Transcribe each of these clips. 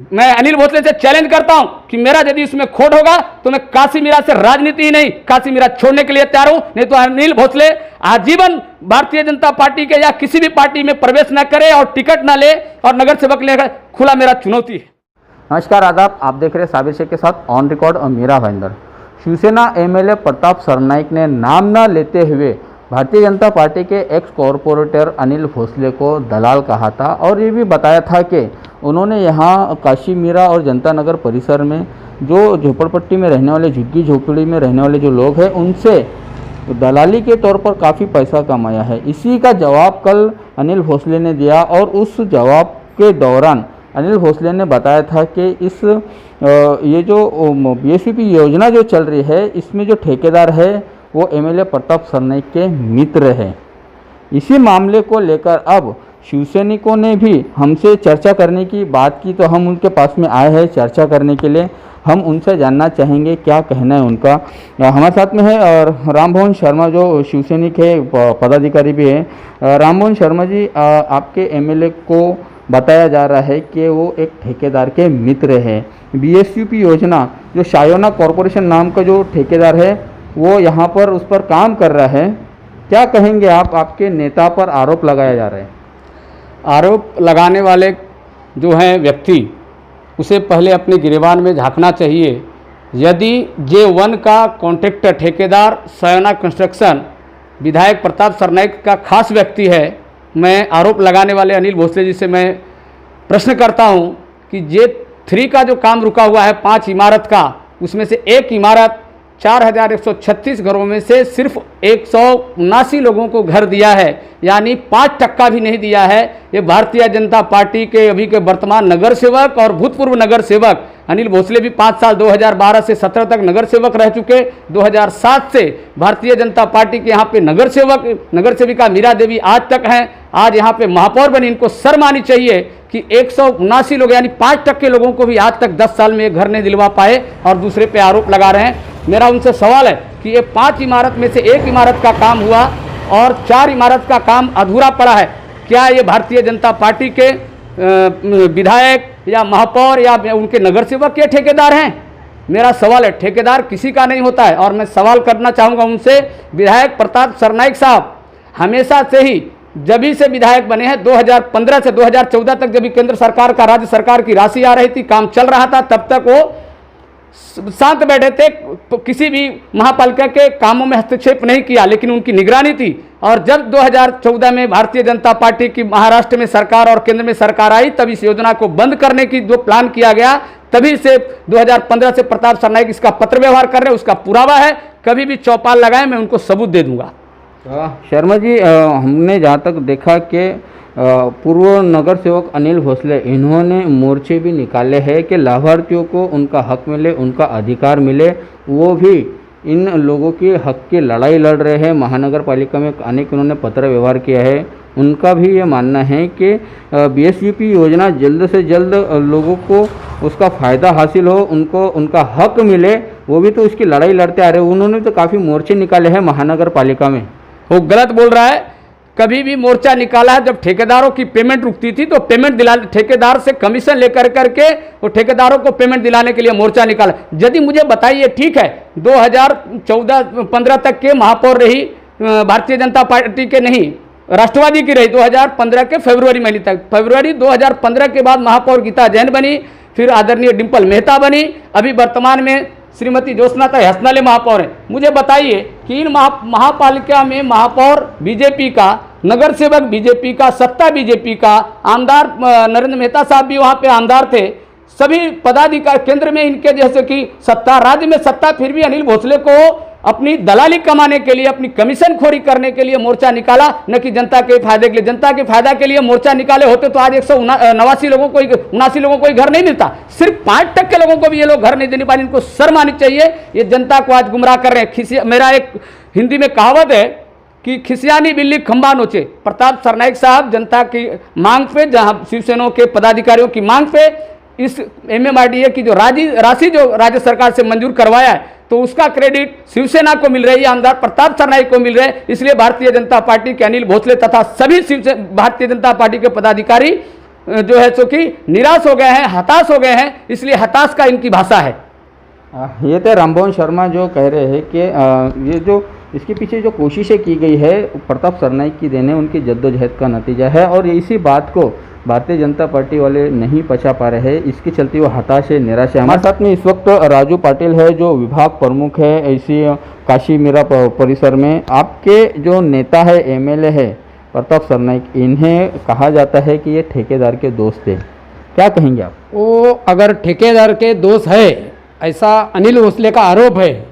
मैं अनिल भोसले से चैलेंज करता हूं कि मेरा यदि इसमें खोट होगा तो मैं काशी मीरा से राजनीति ही नहीं, काशी मीरा छोड़ने के लिए तैयार हूं। नहीं तो अनिल भोसले आजीवन भारतीय जनता पार्टी के या किसी भी पार्टी में प्रवेश न करे और टिकट न ले और नगर सेवक लेकर, खुला मेरा चुनौती है। नमस्कार, आदाब। आप देख रहे हैं साबिर शेख के साथ ऑन रिकॉर्ड और मीरा भाईंदर। शिवसेना एमएलए प्रताप सरनाईक ने नाम न लेते हुए भारतीय जनता पार्टी के एक्स कॉरपोरेटर अनिल भोसले को दलाल कहा था और ये भी बताया था कि उन्होंने यहाँ काशी मीरा और जनता नगर परिसर में जो झोपड़पट्टी में रहने वाले, झुग्गी झोपड़ी में रहने वाले जो लोग हैं, उनसे दलाली के तौर पर काफ़ी पैसा कमाया है। इसी का जवाब कल अनिल भोसले ने दिया और उस जवाब के दौरान अनिल भोसले ने बताया था कि ये जो बीएसपी योजना जो चल रही है, इसमें जो ठेकेदार है वो एमएलए प्रताप सरनाईक के मित्र है। इसी मामले को लेकर अब शिवसैनिकों ने भी हमसे चर्चा करने की बात की, तो हम उनके पास में आए हैं चर्चा करने के लिए। हम उनसे जानना चाहेंगे क्या कहना है उनका। हमारे साथ में है और रामभुवन शर्मा जो शिवसैनिक है, पदाधिकारी भी है। रामभुवन शर्मा जी, आपके एमएलए को बताया जा रहा है कि वो एक ठेकेदार के मित्र है। बीएसयूपी योजना जो शायोना कॉरपोरेशन नाम का जो ठेकेदार है वो यहाँ पर उस पर काम कर रहा है। क्या कहेंगे आप? आपके नेता पर आरोप लगाया जा रहा है। आरोप लगाने वाले जो हैं व्यक्ति, उसे पहले अपने गिरेबान में झांकना चाहिए। यदि J1 का कॉन्ट्रैक्टर ठेकेदार शायोना कंस्ट्रक्शन विधायक प्रताप सरनाईक का खास व्यक्ति है, मैं आरोप लगाने वाले अनिल भोसले जी से मैं प्रश्न करता हूं कि J3 का जो काम रुका हुआ है 5 इमारत का, उसमें से एक इमारत 4136 घरों में से सिर्फ 179 लोगों को घर दिया है, यानी 5% भी नहीं दिया है। ये भारतीय जनता पार्टी के अभी के वर्तमान नगर सेवक और भूतपूर्व नगर सेवक अनिल भोसले भी 5 साल 2012 से 17 तक नगर सेवक रह चुके। 2007 से भारतीय जनता पार्टी के यहाँ पे नगर सेविका मीरा देवी आज तक हैं। आज यहाँ पे महापौर बनी। इनको शर्म आनी चाहिए कि 179 लोग यानी 5% लोगों को भी आज तक 10 साल में घर नहीं दिलवा पाए और दूसरे पे आरोप लगा रहे हैं। मेरा उनसे सवाल है कि ये 5 इमारत में से एक इमारत का काम हुआ और 4 इमारत का काम अधूरा पड़ा है। क्या ये भारतीय जनता पार्टी के विधायक या महापौर या उनके नगर सेवक के ठेकेदार हैं? मेरा सवाल है। ठेकेदार किसी का नहीं होता है। और मैं सवाल करना चाहूँगा उनसे, विधायक प्रताप सरनाईक साहब हमेशा से ही जब ही से विधायक बने हैं, 2015 से 2014 तक जब भी केंद्र सरकार का, राज्य सरकार की राशि आ रही थी, काम चल रहा था, तब तक वो शांत बैठे थे, किसी भी महापालिका के कामों में हस्तक्षेप नहीं किया, लेकिन उनकी निगरानी थी। और जब 2014 में भारतीय जनता पार्टी की महाराष्ट्र में सरकार और केंद्र में सरकार आई, तब इस योजना को बंद करने की जो प्लान किया गया, तभी से 2015 से प्रताप सरनाईक इसका पत्र व्यवहार कर रहे हैं। उसका पुरावा है, कभी भी चौपाल लगाए, मैं उनको सबूत दे दूंगा। शर्मा जी, हमने जहाँ तक देखा कि पूर्व नगर सेवक अनिल भोसले, इन्होंने मोर्चे भी निकाले हैं कि लाभार्थियों को उनका हक मिले, उनका अधिकार मिले। वो भी इन लोगों की हक की लड़ाई लड़ रहे हैं। महानगर पालिका में आने के उन्होंने पत्र व्यवहार किया है। उनका भी ये मानना है कि बीएसयूपी योजना जल्द से जल्द लोगों को उसका फ़ायदा हासिल हो, उनको उनका हक मिले। वो भी तो उसकी लड़ाई लड़ते आ रहे हैं। उन्होंने तो काफ़ी मोर्चे निकाले हैं महानगर पालिका में। वो गलत बोल रहा है। कभी भी मोर्चा निकाला है जब ठेकेदारों की पेमेंट रुकती थी, तो पेमेंट दिलाने, ठेकेदार से कमीशन लेकर करके वो ठेकेदारों को पेमेंट दिलाने के लिए मोर्चा निकाला। यदि मुझे बताइए, ठीक है 2014-15 तक के महापौर रही भारतीय जनता पार्टी के, नहीं राष्ट्रवादी की रही, 2015 के फरवरी महीने तक। फरवरी 2015 के बाद महापौर गीता जैन बनी, फिर आदरणीय डिम्पल मेहता बनी, अभी वर्तमान में श्रीमती ज्योत्सना हसनाले महापौर हैं। मुझे बताइए कि इन महापालिका में महापौर बीजेपी का, नगर सेवक बीजेपी का, सत्ता बीजेपी का, आमदार नरेंद्र मेहता साहब भी वहाँ पे आमदार थे, सभी पदाधिकारी केंद्र में इनके जैसे कि सत्ता, राज्य में सत्ता, फिर भी अनिल भोसले को अपनी दलाली कमाने के लिए, अपनी कमीशन खोरी करने के लिए मोर्चा निकाला, न कि जनता के फायदे के लिए। जनता के फायदा के लिए मोर्चा निकाले होते तो आज 179 लोगों को, 79 लोगों को घर नहीं मिलता। सिर्फ 5% लोगों को भी ये लोग घर नहीं देने पाए। इनको शर्म आनी चाहिए। ये जनता को आज गुमराह कर रहे हैं। मेरा एक हिंदी में कहावत है कि खिसियानी बिल्ली खंबा नोचे। प्रताप सरनाईक साहब जनता की मांग पे, जहाँ शिवसेना के पदाधिकारियों की मांग पे इस MMRDA की जो राशि जो राज्य सरकार से मंजूर करवाया है, तो उसका क्रेडिट शिवसेना को मिल रही है, आमदार प्रताप सरनाईक को मिल रहे हैं। इसलिए भारतीय जनता पार्टी के अनिल भोसले तथा सभी भारतीय जनता पार्टी के पदाधिकारी जो है सो कि निराश हो गए हैं, हताश हो गए हैं, इसलिए हताश का इनकी भाषा है। ये थे रामभुवन शर्मा जो कह रहे हैं कि ये जो इसके पीछे जो कोशिशें की गई है प्रताप सरनाईक की देने उनकी जद्दोजहद का नतीजा है, और इसी बात को भारतीय जनता पार्टी वाले नहीं पचा पा रहे हैं, इसके चलते वो हताश है, निराश है। हमारे साथ में इस वक्त राजू पाटिल है जो विभाग प्रमुख है ऐसी काशी मीरा परिसर में। आपके जो नेता है एमएलए है प्रताप सरनाईक, इन्हें कहा जाता है कि ये ठेकेदार के दोस्त है, क्या कहेंगे आप? वो अगर ठेकेदार के दोस्त है ऐसा अनिल भोसले का आरोप है,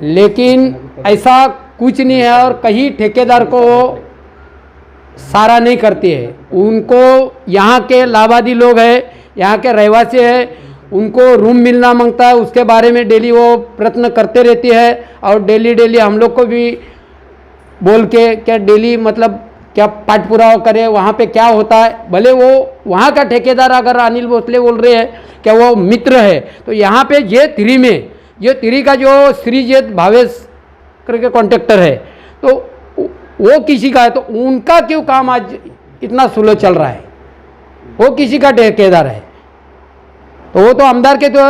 लेकिन ऐसा कुछ नहीं है, और कहीं ठेकेदार को सारा नहीं करती है। उनको यहाँ के लाभार्थी लोग हैं, यहाँ के रहवासी हैं, उनको रूम मिलना मांगता है, उसके बारे में डेली वो प्रयत्न करते रहती है, और डेली हम लोग को भी बोल के क्या डेली मतलब क्या पाठ पुरावा करे वहाँ पे क्या होता है। भले वो वहाँ का ठेकेदार अगर अनिल भोसले बोल रहे हैं क्या वो मित्र है, तो यहाँ पे J3 में J3 का जो श्रीजेत भावेश करके कॉन्ट्रैक्टर है, तो वो किसी का है, तो उनका क्यों काम आज इतना स्लो चल रहा है? वो किसी का ठेकेदार है, तो वो तो आमदार के, तो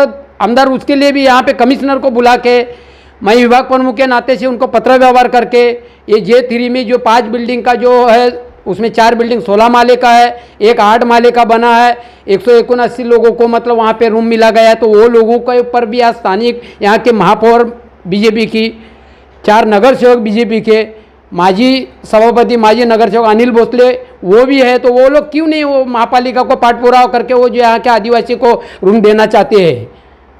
आमदार उसके लिए भी यहाँ पे कमिश्नर को बुला के, मैं विभाग प्रमुख के नाते से उनको पत्र व्यवहार करके, ये J3 में जो 5 बिल्डिंग का जो है उसमें 4 बिल्डिंग 16 माले का है, एक 8 माले का बना है, 179 लोगों को मतलब वहाँ पे रूम मिला गया है। तो वो लोगों के ऊपर भी आज स्थानिक यहाँ के महापौर बीजेपी की, 4 नगर सेवक बीजेपी के, माजी सभापति माजी नगर सेवक अनिल भोसले वो भी है, तो वो लोग क्यों नहीं वो महापालिका को पाठ पुरावा करके वो जो यहाँ के आदिवासी को रूम देना चाहते हैं?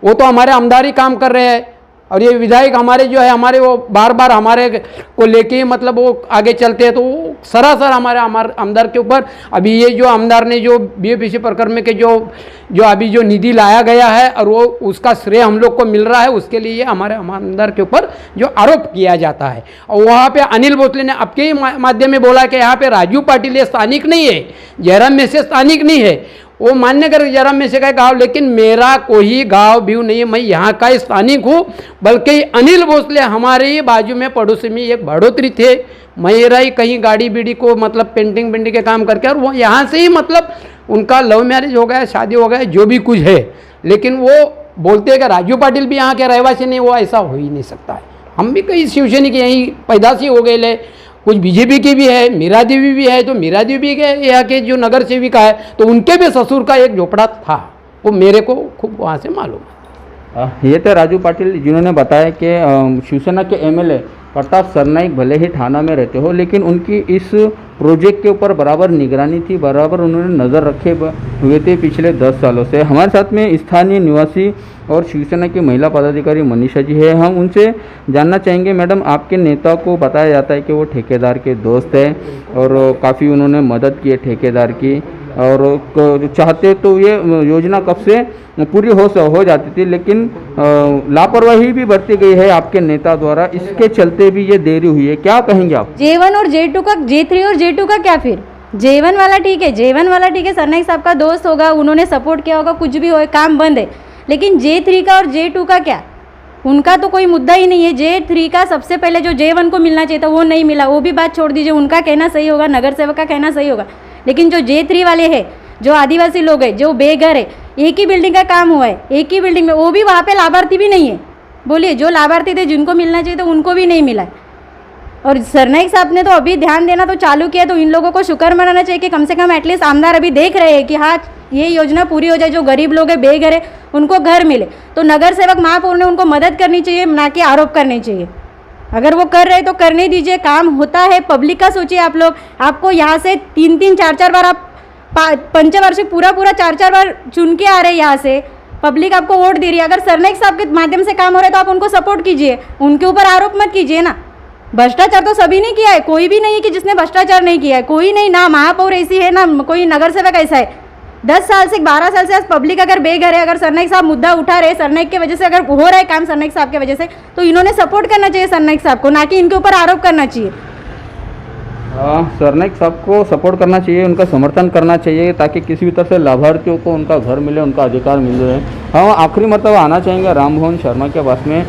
वो तो हमारे आमदारी काम कर रहे हैं, और ये विधायक हमारे जो है हमारे वो बार बार हमारे को लेके मतलब वो आगे चलते हैं, तो वो सरासर हमारे आमदार के ऊपर। अभी ये जो आमदार ने जो BFPC प्रकरण के जो अभी जो निधि लाया गया है और वो उसका श्रेय हम लोग को मिल रहा है, उसके लिए हमारे आमदार के ऊपर जो आरोप किया जाता है। और वहाँ पे अनिल भोसले ने आपके ही माध्यम में बोला कि यहाँ पे राजू पाटिल स्थानिक नहीं है, जयराम में से स्थानिक नहीं है। वो मान्य कर जयराम में से का गाँव, लेकिन मेरा कोई गाँव भी नहीं है, मैं यहाँ का स्थानिक हूँ। बल्कि अनिल भोसले हमारे ही बाजू में पड़ोसी में एक बढ़ोतरी थे, मेरा ही कहीं गाड़ी बीड़ी को मतलब पेंटिंग के काम करके, और वो यहाँ से ही मतलब उनका लव मैरिज हो गया, शादी हो गया, जो भी कुछ है। लेकिन वो बोलते हैं कि राजू पाटिल भी यहाँ के रहवासी नहीं, वो ऐसा हो ही नहीं सकता है। हम भी कई शिवसैनिक यहीं पैदाशी हो गए, ले कुछ बीजेपी की भी है, मीरा देवी भी है, तो मीरा देवी के यहाँ के जो नगर सेविका है, तो उनके भी ससुर का एक झोपड़ा था, वो मेरे को खूब वहाँ से मालूम है। ये थे राजू पाटिल जिन्होंने बताया कि शिवसेना के एमएलए प्रताप सरनाईक भले ही थाना में रहते हो, लेकिन उनकी इस प्रोजेक्ट के ऊपर बराबर निगरानी थी, बराबर उन्होंने नज़र रखे हुए थे पिछले 10 सालों से। हमारे साथ में स्थानीय निवासी और शिवसेना की महिला पदाधिकारी मनीषा जी है, हम उनसे जानना चाहेंगे। मैडम, आपके नेता को बताया जाता है कि वो ठेकेदार के दोस्त हैं और काफ़ी उन्होंने मदद की है ठेकेदार की, और चाहते तो ये योजना कब से पूरी हो जाती थी, लेकिन लापरवाही भी बरती गई है आपके नेता द्वारा, इसके चलते भी ये देरी हुई है। क्या कहेंगे आप? J1 और J2 का, J3 और J2 का क्या? फिर J1 वाला ठीक है, J1 वाला ठीक है, सरनाईक साहब का दोस्त होगा, उन्होंने सपोर्ट किया होगा, कुछ भी हो, काम बंद है। लेकिन J3 का और J2 का क्या? उनका तो कोई मुद्दा ही नहीं है। J3 का सबसे पहले जो J1 को मिलना चाहिए था वो नहीं मिला, वो भी बात छोड़ दीजिए, उनका कहना सही होगा, नगर सेवक का कहना सही होगा। लेकिन जो J3 वाले हैं, जो आदिवासी लोग हैं, जो बेघर है, एक ही बिल्डिंग का काम हुआ है, एक ही बिल्डिंग में, वो भी वहाँ पे लाभार्थी भी नहीं है। बोलिए, जो लाभार्थी थे जिनको मिलना चाहिए था उनको भी नहीं मिला है। और सरनाईक साहब ने तो अभी ध्यान देना तो चालू किया, तो इन लोगों को शुक्र मनाना चाहिए कि कम से कम एटलीस्ट आमदार अभी देख रहे हैं कि हाँ ये योजना पूरी हो जाए, जो गरीब लोग हैं, बेघर है, उनको घर मिले। तो नगर सेवक महापौर ने उनको मदद करनी चाहिए, ना कि आरोप करने चाहिए। अगर वो कर रहे तो करने दीजिए, काम होता है। पब्लिक का सोचिए आप लोग, आपको यहाँ से 3-3, 4-4 बार आप पंचवार्षिक पूरा 4-4 बार चुन के आ रहे हैं, यहाँ से पब्लिक आपको वोट दे रही है। अगर सरनाईक साहब के माध्यम से काम हो रहा है तो आप उनको सपोर्ट कीजिए, उनके ऊपर आरोप मत कीजिए ना। भ्रष्टाचार तो सभी ने किया है, कोई भी नहीं है कि जिसने भ्रष्टाचार नहीं किया है, कोई नहीं। ना महापौर ऐसी है, ना कोई नगर सेवक ऐसा है। 10 साल से 12 साल से आज पब्लिक अगर बेघर है, अगर सरनाईक साहब मुद्दा उठा रहे, सरनाईक की वजह से अगर हो रहा है काम सरनाईक साहब की वजह से, तो इन्होंने सपोर्ट करना चाहिए सरनाईक साहब को, ना कि इनके ऊपर आरोप करना चाहिए। सरनाईक साहब को सपोर्ट करना चाहिए, उनका समर्थन करना चाहिए, ताकि किसी भी तरह से लाभार्थियों को उनका घर मिले, उनका अधिकार मिल जाए। हम आखिरी मरतबा आना चाहेंगे रामभुवन शर्मा के पास में,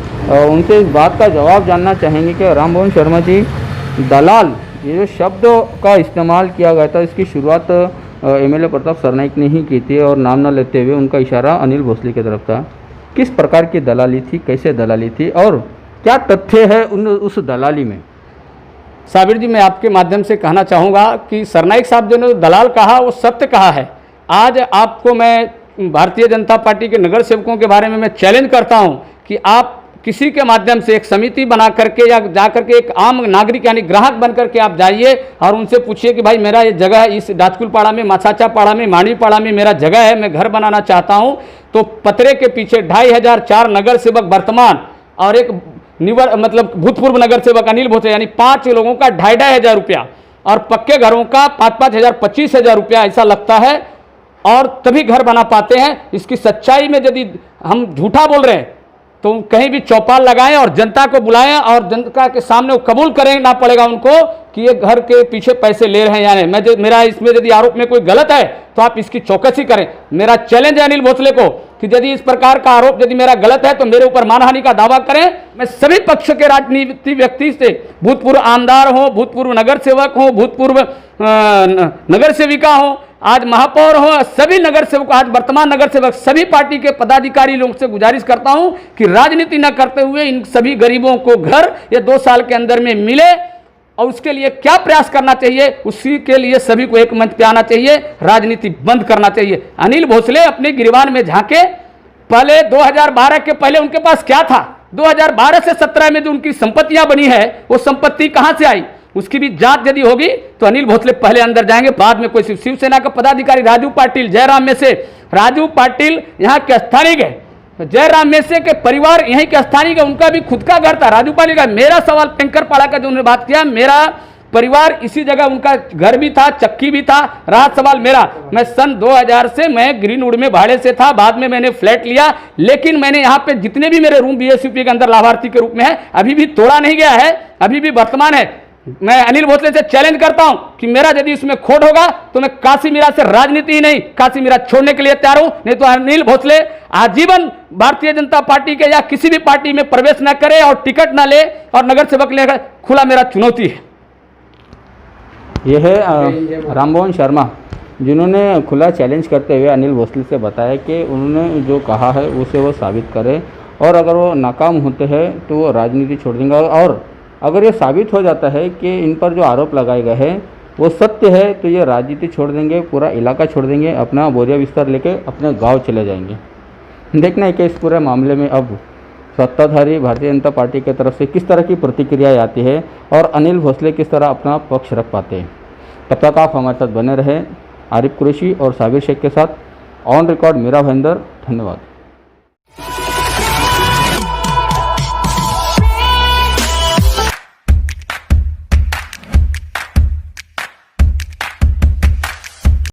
उनसे इस बात का जवाब जानना चाहेंगे कि रामभुवन शर्मा जी, दलाल ये जो शब्द का इस्तेमाल किया गया था, इसकी शुरुआत एमएलए प्रताप सरनाइक ने ही की थी और नाम न लेते हुए उनका इशारा अनिल भोसले की तरफ था। किस प्रकार की दलाली थी, कैसे दलाली थी और क्या तथ्य है उस दलाली में? साबिर जी, मैं आपके माध्यम से कहना चाहूँगा कि सरनाइक साहब जो ने दलाल कहा वो सत्य कहा है। आज आपको मैं भारतीय जनता पार्टी के नगर सेवकों के बारे में मैं चैलेंज करता हूँ कि आप किसी के माध्यम से एक समिति बना करके या जा करके एक आम नागरिक यानी ग्राहक बन करके आप जाइए और उनसे पूछिए कि भाई मेरा ये जगह है, इस राजकुल पाड़ा में, माछाचा पाड़ा में, मांडवी पाड़ा में मेरा जगह है, मैं घर बनाना चाहता हूँ। तो पतरे के पीछे 2500 4 नगर सेवक वर्तमान और एक मतलब भूतपूर्व नगर सेवक अनिल भोसले यानी 5 लोगों का 2500 रुपया और पक्के घरों का 5-5 हज़ार 25,000 रुपया ऐसा लगता है और तभी घर बना पाते हैं। इसकी सच्चाई में यदि हम झूठा बोल रहे हैं तो कहीं भी चौपाल लगाएं और जनता को बुलाएं और जनता के सामने वो कबूल करें, ना पड़ेगा उनको कि ये घर के पीछे पैसे ले रहे हैं या नहीं। मेरा इसमें यदि आरोप में कोई गलत है तो आप इसकी चौकसी करें। मेरा चैलेंज है अनिल भोसले को कि यदि इस प्रकार का आरोप यदि मेरा गलत है तो मेरे ऊपर मानहानि का दावा करें। मैं सभी पक्ष के राजनीतिक व्यक्ति से, भूतपूर्व आमदार हो, भूतपूर्व नगर सेवक हो, भूतपूर्व नगर सेविका हो, आज महापौर हो, सभी नगर सेवक, आज वर्तमान नगर सेवक, सभी पार्टी के पदाधिकारी लोगों से गुजारिश करता हूं कि राजनीति न करते हुए इन सभी गरीबों को घर ये 2 साल के अंदर में मिले और उसके लिए क्या प्रयास करना चाहिए, उसी के लिए सभी को एक मंच पे आना चाहिए, राजनीति बंद करना चाहिए। अनिल भोसले अपने गिरबान में झांके। पहले 2012 के पहले उनके पास क्या था? 2012 से 17 में जो उनकी संपत्तियां बनी है वो संपत्ति कहां से आई, उसकी भी जांच यदि होगी तो अनिल भोसले पहले अंदर जाएंगे, बाद में कोई शिवसेना का पदाधिकारी राजू पाटिल, जयराम मेसे, राजू पाटिल यहाँ के स्थानिक है, जयराम मेसे के परिवार यहीं के स्थानिक है, उनका भी खुद का घर था राजू पाटिल का। मेरा सवाल टैंकर पाड़ा का जो उन्होंने बात किया, मेरा परिवार इसी जगह, उनका घर भी था, चक्की भी था। रहा सवाल मेरा, मैं सन 2000 से मैं ग्रीनवुड में भाड़े से था, बाद में मैंने फ्लैट लिया, लेकिन मैंने यहाँ पे जितने भी मेरे रूम बीएसयूपी के अंदर लाभार्थी के रूप में है अभी भी तोड़ा नहीं गया है, अभी भी वर्तमान है। मैं अनिल भोसले से चैलेंज करता हूं कि मेरा यदि इसमें खोट होगा तो मैं काशी मीरा से राजनीति ही नहीं, काशी मीरा छोड़ने के लिए तैयार हूं, नहीं तो अनिल भोसले आजीवन भारतीय जनता पार्टी के या किसी भी पार्टी में प्रवेश न करे और टिकट न ले और नगर सेवक लेकर, खुला मेरा चुनौती है। यह है राममोहन शर्मा, जिन्होंने खुला चैलेंज करते हुए अनिल भोसले से बताया कि उन्होंने जो कहा है उसे वो साबित करे और अगर वो नाकाम होते हैं तो वो राजनीति छोड़ देंगे और अगर ये साबित हो जाता है कि इन पर जो आरोप लगाए गए हैं वो सत्य है तो ये राजनीति छोड़ देंगे, पूरा इलाका छोड़ देंगे, अपना बोरिया बिस्तर लेके अपने गांव चले जाएंगे। देखना है कि इस पूरे मामले में अब सत्ताधारी भारतीय जनता पार्टी की तरफ से किस तरह की प्रतिक्रिया आती है और अनिल भोसले किस तरह अपना पक्ष रख पाते हैं। तब तक आप हमारे साथ बने रहें। आरिफ कुरैशी और साबिर शेख के साथ ऑन रिकॉर्ड मीरा भाईंदर। धन्यवाद।